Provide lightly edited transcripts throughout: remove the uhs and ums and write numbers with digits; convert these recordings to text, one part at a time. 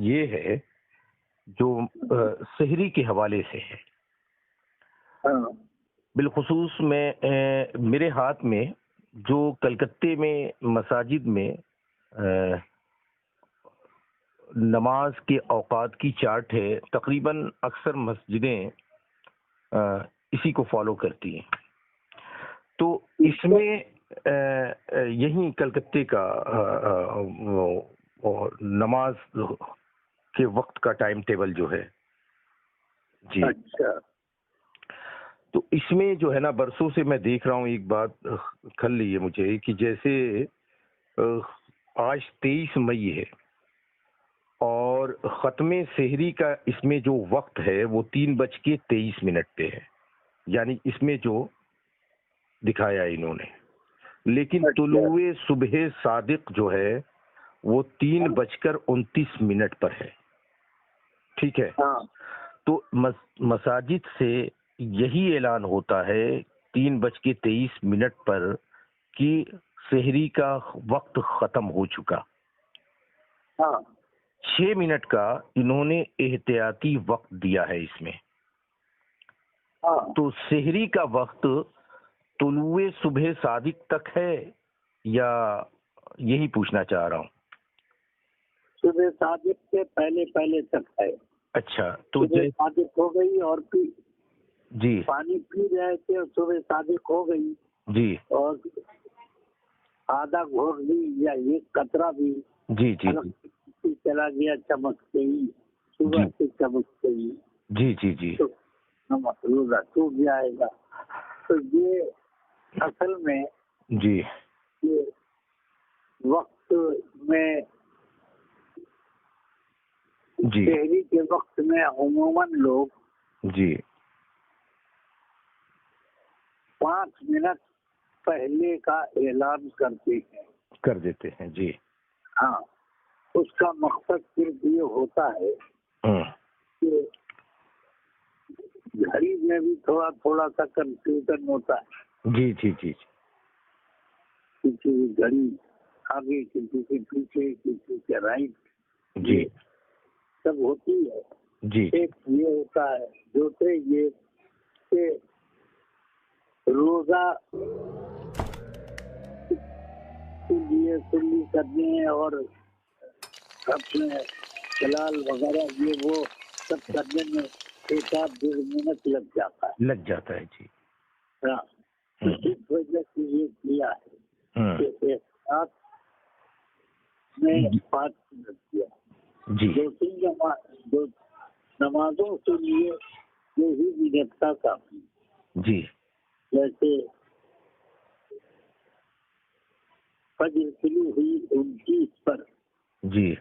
یہ ہے جو سحری کے حوالے سے ہے. بالخصوص میں میرے ہاتھ میں جو کلکتے میں مساجد میں نماز کے اوقات کی چارٹ ہے، تقریباً اکثر مسجدیں اسی کو فالو کرتی ہیں. تو اس میں یہی کلکتے کا نماز کے وقت کا ٹائم ٹیبل جو ہے جی. اچھا. تو اس میں جو ہے نا برسوں سے میں دیکھ رہا ہوں ایک بات کھل لی ہے مجھے کہ جیسے آج 23 مئی ہے اور ختم سحری کا اس میں جو وقت ہے وہ 3:23 پہ ہے، یعنی اس میں جو دکھایا انہوں نے، لیکن طلوع صبح صادق جو ہے وہ 3:29 پر ہے. ٹھیک ہے. تو مساجد سے یہی اعلان ہوتا ہے 3:23 پر کہ سحری کا وقت ختم ہو چکا. 6 منٹ کا انہوں نے احتیاطی وقت دیا ہے اس میں. تو سحری کا وقت طلوع صبح صادق تک ہے یا یہی پوچھنا چاہ رہا ہوں. صبح صادق سے پہلے تک ہے. اچھا. تو صبح صادق ہو گئی اور پھر جی پانی پی رہے تھے اور صبح صادق ہو گئی جی اور آدھا گھور بھی یا ایک قطرہ بھی جی جی چلا گیا چمکتے ہی صبح سے چمکتے ہی جی جی جی روزہ ٹوٹ جائے گا. تو یہ اصل میں جی یہ وقت میں جی سحری کے وقت میں عموماً لوگ جی 5 منٹ پہلے کا اعلان کر دیتے ہیں. جی ہاں. اس کا مقصد صرف یہ ہوتا ہے کہ گھڑی میں بھی تھوڑا سا کنفیوژن ہوتا ہے. جی جی جی کسی کی گھڑی آگے کسی کے پیچھے کسی کے رائٹ جی سب ہوتی ہے. جی ایک یہ ہوتا ہے دوسرے یہ کہ روزہ کے لیے کلی کرنے اور اپنے حلال وغیرہ یہ وہ سب کرنے میں 1-1.5 منٹ لگ جاتا ہے. جی ہاں. اس وجہ سے یہ کیا ہے کہ ایک ساتھ میں 5 منٹ کیا. جی دو نمازوں کے لیے یہی منٹ کا کافی. جی جیسے فجر شروع ہوئی 29 پر. جی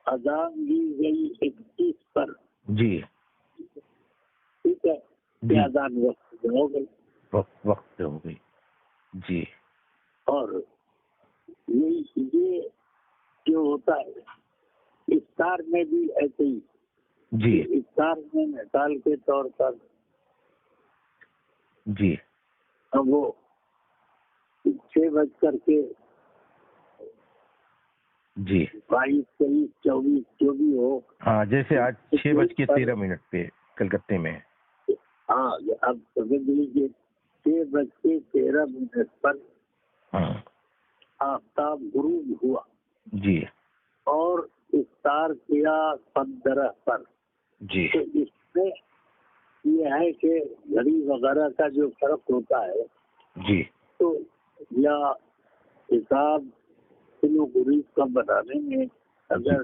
اذان دی گئی 31 پر. جی ٹھیک ہے. جی اذان وقت ہو گئی. وقت ہو گئی. جی اور یہ جو ہوتا ہے افطار میں بھی ایسے ہی. جی افطار میں مثال کے طور پر جی وہ 6:22 جی 22 23 24 جو بھی ہو. ہاں جیسے آج 6:13 پہ کلکتے میں. ہاں اب سمجھ لیجیے 6:13 پر آفتاب غروب ہوا. جی اور افطار کیا 15 پر. جی تو اس میں یہ ہے کہ گھڑی وغیرہ کا جو فرق ہوتا ہے جی تو یا حساب کلو غریب کا بنانے میں اگر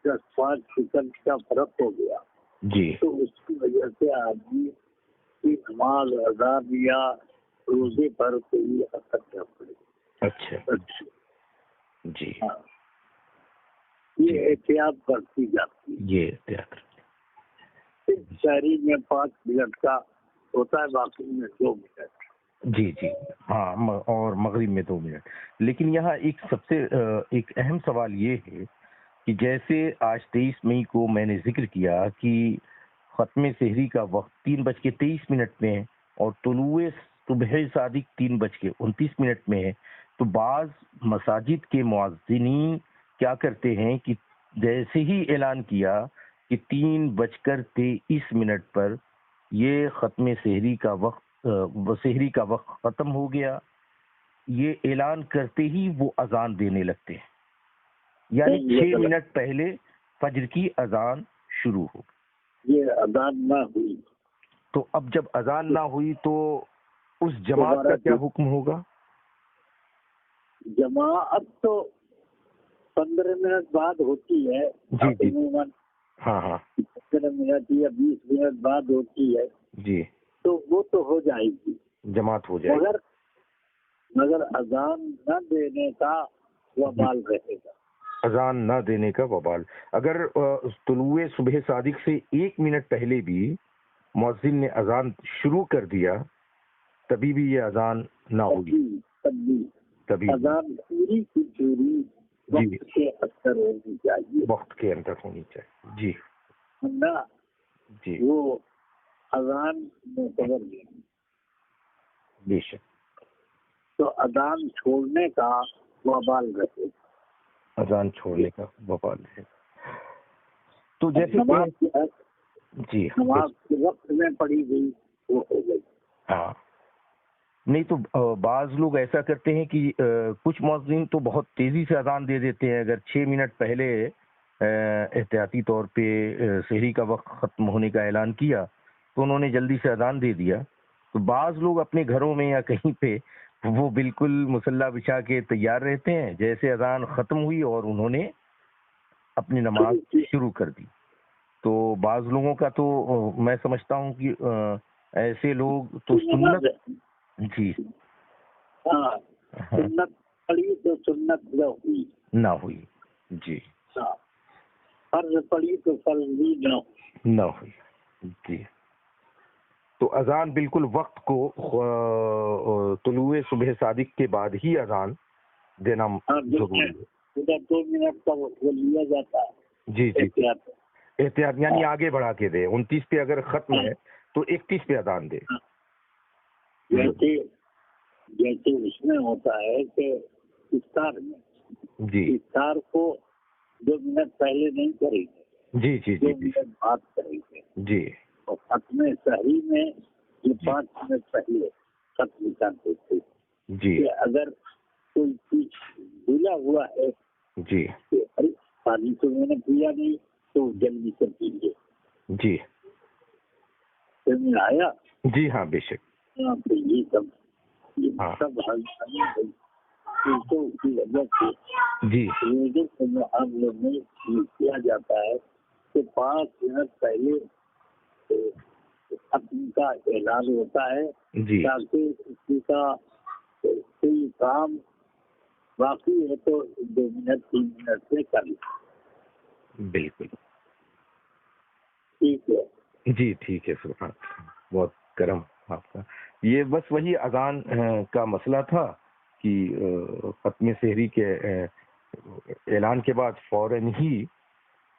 10-5 سیکنڈ کا فرق ہو گیا جی تو اس کی وجہ سے آدمی کی نماز ادا یا روزے پر کوئی اثر نہ پڑے. اچھا جی یہ احتیاط برتی جاتی ہے. یہ احتیاط شہری میں 5 منٹ کا ہوتا ہے، باقی میں 2 منٹ. جی جی ہاں اور مغرب میں 2 منٹ. لیکن یہاں ایک سب سے ایک اہم سوال یہ ہے کہ جیسے آج 23 مئی کو میں نے ذکر کیا کہ ختم سحری کا وقت 3:23 میں ہے اور طلوع صبح صادق 3:29 میں ہے. تو بعض مساجد کے مؤذنین کیا کرتے ہیں کہ جیسے ہی اعلان کیا کہ 3:23 پر یہ ختم سحری کا وقت ختم ہو گیا، یہ اعلان کرتے ہی وہ اذان دینے لگتے ہیں، یعنی 6 منٹ پہلے فجر کی اذان شروع ہو. یہ اذان نہ ہوئی تو اب جب اذان نہ ہوئی تو اس جماعت کا کیا حکم ہوگا؟ جماعت تو 15 منٹ بعد ہوتی ہے. جی ہاں 15 منٹ یا 20 منٹ بعد ہوتی ہے جی، تو وہ تو ہو جائے گی، جماعت ہو جائے گی، مگر اذان نہ دینے کا وبال رہے گا. اذان نہ دینے کا وبال. اگر طلوع صبح صادق سے 1 منٹ پہلے بھی مؤذن نے اذان شروع کر دیا تبھی بھی یہ اذان نہ ہوگی، تبھی اذان پوری کی پوری وقت کے اندر ہونی چاہیے، وقت کے اندر ہونی چاہیے. جی نہ جی وہ اذان میں خبر نہیں. بے شک. تو اذان چھوڑنے کا وبال رہے گا، اذان چھوڑنے کا وبال ہے. تو جیسے جی نماز کے وقت میں پڑھی گئی وہ ہو گئی. ہاں نہیں تو بعض لوگ ایسا کرتے ہیں کہ کچھ مؤذن تو بہت تیزی سے اذان دے دیتے ہیں. اگر 6 منٹ پہلے احتیاطی طور پہ سحری کا وقت ختم ہونے کا اعلان کیا تو انہوں نے جلدی سے اذان دے دیا. تو بعض لوگ اپنے گھروں میں یا کہیں پہ وہ بالکل مصلی بچھا کے تیار رہتے ہیں، جیسے اذان ختم ہوئی اور انہوں نے اپنی نماز شروع کر دی. تو بعض لوگوں کا تو میں سمجھتا ہوں کہ ایسے لوگ تو سنت جی سنت پڑھی تو سنت نہ ہوئی جی، فرض پڑھی تو فرض بھی نہ ہوئی جی. تو اذان بالکل وقت کو طلوع صبح صادق کے بعد ہی اذان دینا ضروری ہے. 2 منٹ کا وہ لیا جاتا ہے. جی احتیاط یعنی آگے بڑھا کے دے. 29 پہ اگر ختم ہے تو 31 پہ اذان دے. جیسے اس میں ہوتا ہے کہ افطار میں افطار کو 2 منٹ پہلے نہیں کریں گے، جی 2 منٹ بعد کریں گے. جی اور ختم سحری میں یہ 5 منٹ پہلے ختم کر دیتے. جی اگر کوئی چیز بھولا ہوا ہے جی پانی تو میں نے پیا نہیں تو جلدی سے پیجیے. جی آیا جی ہاں بے شک. تو یہ سب کی وجہ سے جی روزے کے معاملے میں کیا جاتا ہے کہ 5 منٹ پہلے ختم کا اعلان ہوتا ہے تاکہ کسی کا کوئی کام باقی ہے تو 2 منٹ 3 منٹ سے کر لیں. بالکل ٹھیک ہے جی ٹھیک ہے. سبحان بہت کرم آپ کا. یہ بس وہی اذان کا مسئلہ تھا کہ ختم سحری کے اعلان کے بعد فوراً ہی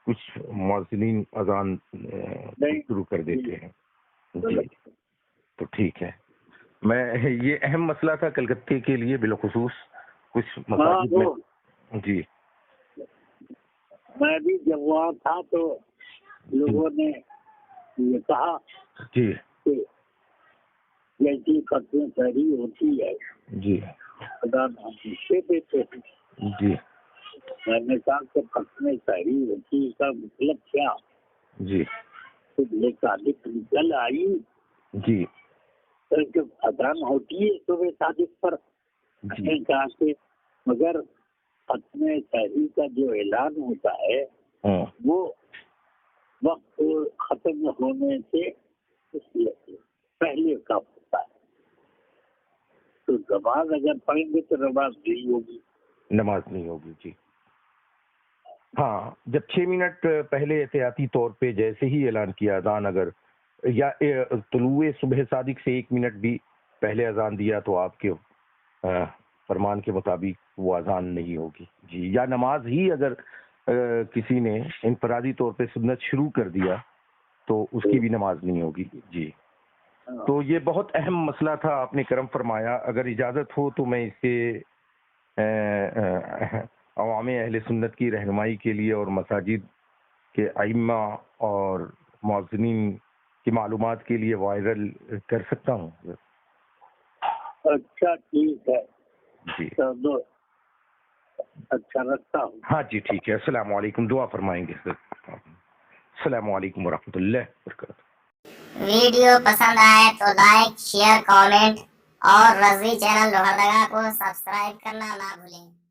کچھ مؤذنین اذان شروع کر دیتے ہیں. جی تو ٹھیک ہے. میں یہ اہم مسئلہ تھا کلکتے کے لیے بالخصوص کچھ مساجد میں. جی میں بھی جب وہاں تھا تو لوگوں نے یہ کہا جی کہ جیسی ختم سحری ہوتی ہے جی اذان ہم سے دیتے ہیں. جی میں نے کہا کہ ختم سحری ہوتی کا مطلب کیا؟ جی صادق نکل آئی جی جب اذان ہوتی ہے صبح صادق پر کہا کہ مگر ختم سحری کا جو اعلان ہوتا ہے وہ وقت ختم ہونے سے پہلے کا ہوتا ہے. تو نماز اگر پڑھیں گے تو نماز نہیں ہوگی. جی ہاں جب 6 منٹ پہلے احتیاطی طور پہ جیسے ہی اعلان کیا اذان اگر یا طلوع صبح صادق سے 1 منٹ بھی پہلے اذان دیا تو آپ کے فرمان کے مطابق وہ اذان نہیں ہوگی. جی یا نماز ہی اگر کسی نے انفرادی طور پہ سنت شروع کر دیا تو اس کی بھی نماز نہیں ہوگی. جی تو یہ بہت اہم مسئلہ تھا، آپ نے کرم فرمایا. اگر اجازت ہو تو میں اس سے عوام اہل سنت کی رہنمائی کے لیے اور مساجد کے ائمہ اور مؤذنین کی معلومات کے لیے وائرل کر سکتا ہوں؟ اچھا ٹھیک ہے جی تو اچھا رکھتا ہوں. ہاں جی ٹھیک ہے. السلام علیکم. دعا فرمائیں گے سر. السلام علیکم ورحمۃ اللہ وبرکاتہ. ویڈیو پسند آئے تو لائک، شیئر، کامنٹ اور رضوی چینل لوہردگا کو سبسکرائب کرنا نہ بھولیں.